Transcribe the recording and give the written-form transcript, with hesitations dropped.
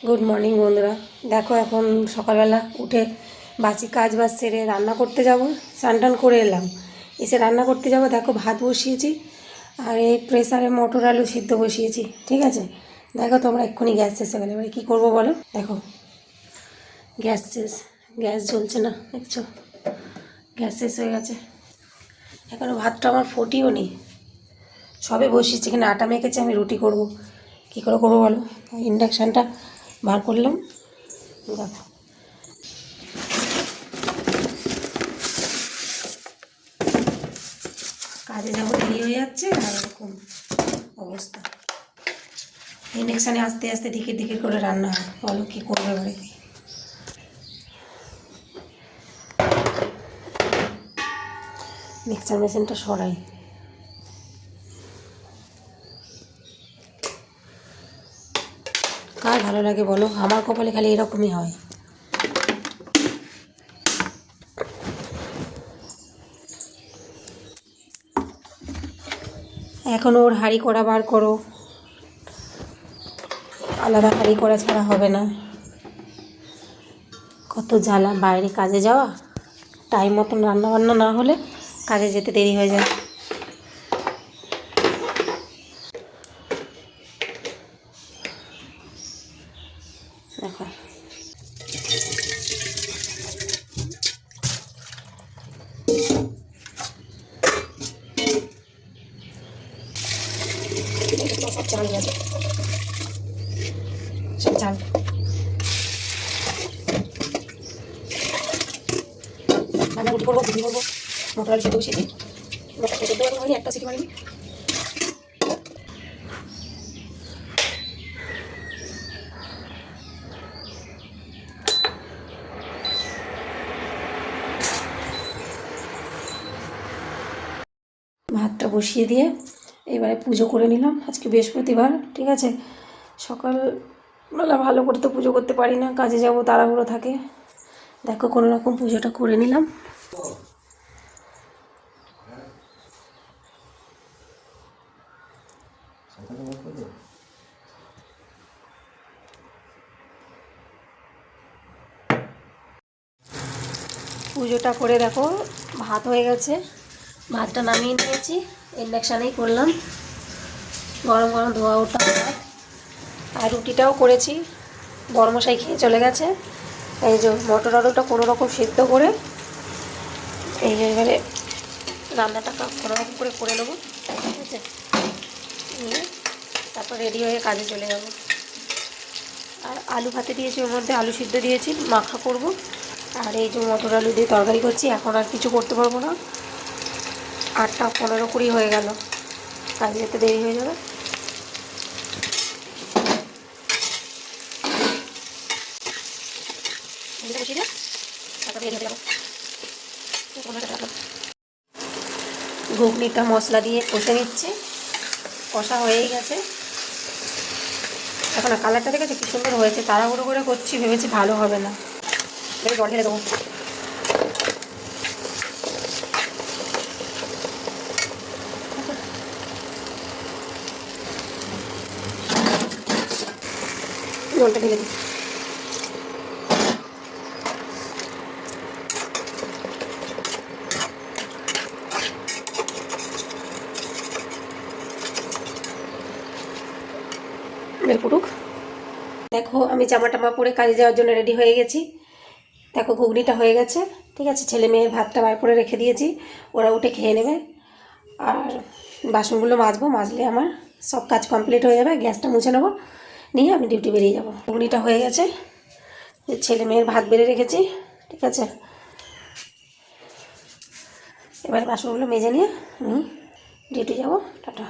Good morning বন্ধুরা। দেখো এখন সকালবেলা উঠে বাসি কাজ বাজ সেরে রান্না করতে যাব। স্নান টান করে এলাম, এসে রান্না করতে যাব। দেখো ভাত বসিয়েছি আর এই প্রেসারে মটর আলু সিদ্ধ বসিয়েছি। ঠিক আছে, দেখো তোমরা এক্ষুনি গ্যাস শেষ হয়ে গেলে এবারে কী করবো বলো। দেখো গ্যাস শেষ, গ্যাস জ্বলছে না, দেখছো গ্যাস শেষ হয়ে গেছে। এখনও ভাতটা আমার ফুটিও নি, সবে বসিয়েছি। এখানে আটা মেখেছি, আমি রুটি করব। কী করে করবো বলো। ইন্ডাকশানটা বার করলাম। দেখো কাজে যাবো, দেরি হয়ে যাচ্ছে আর এরকম অবস্থা। ইন্ডাকশানে আস্তে আস্তে ধিকির ধিকির করে রান্না হয়। বলো কী করবে এবারে। মিক্সার মেশিনটা সরাই। কার ভালো লাগে বলো, আমার কপালে খালি এরকমই হয়। এখন ওর হাঁড়ি করা বার করো, আলাদা হাঁড়ি করা ছাড়া হবে না। কত জ্বালা, বাইরে কাজে যাওয়া, টাইম মতন রান্নাবান্না না হলে কাজে যেতে দেরি হয়ে যায়। দেখো সব চাল গেছে, সব চাল। রান্না রুটি করবো, ঘুগনি করবো, মটর আলু সিদ্ধ বসিয়েছি। মটর সিদ্ধ এখন হয়নি, একটা সিটি মারিনি। ভাতটা বসিয়ে দিয়ে এবারে পুজো করে নিলাম। আজকে বৃহস্পতিবার, ঠিক আছে। সকালবেলা ভালো করে তো পুজো করতে পারি না, কাজে যাব, তাড়াহুড়ো থাকে। দেখো কোনো রকম পুজোটা করে নিলাম। পুজোটা করে দেখো ভাত হয়ে গেছে। ভাতটা নামিয়ে নিয়েছি, ইন্ডাকশানেই করলাম। গরম গরম ধোয়া ওঠা ভাত। আর রুটিটাও করেছি, বড়মশাই খেয়ে চলে গেছে। এই যে মটর আলুটা কোনো রকম সিদ্ধ করে এই যে এবারে রান্নাটা কোনো রকম করে নেবো, ঠিক আছে। নিয়ে তারপর রেডি হয়ে কাজে চলে যাব। আর আলু ভাতে দিয়েছি, ওর মধ্যে আলু সিদ্ধ দিয়েছি, মাখা করব। আর এই যে মটর আলু দিয়ে তরকারি করছি। এখন আর কিছু করতে পারবো না, 8টা 15-20 হয়ে গেল, কাজে যেতে দেরি হয়ে যাবে। ঘুগনিটা মশলা দিয়ে কষে নিচ্ছি, কষা হয়েই গেছে। এখন কালারটা দেখেছি কি সুন্দর হয়েছে। তাড়াহুড়ো করে করছি, ভেবেছি ভালো হবে না, জল ঢেলে দেবো। জলটা ঢেলে দিই। ফুটুক। দেখো আমি জামা টামা পরে কাজে যাওয়ার জন্য রেডি হয়ে গেছি। দেখো ঘুগনিটা হয়ে গেছে, ঠিক আছে। ছেলে মেয়ের ভাতটা বার করে রেখে দিয়েছি, ওরা উঠে খেয়ে নেবে। আর বাসনগুলো মাজলে আমার সব কাজ কমপ্লিট হয়ে যাবে। গ্যাসটা মুছে নেবো, নিয়ে আমি ডিউটি বেরিয়ে যাব। ঘুগনিটা হয়ে গেছে, ছেলে মেয়ের ভাত বেড়ে রেখেছি, ঠিক আছে। এবার বাসনগুলো মেজে নিয়ে আমি ডিউটি যাব। টাটা।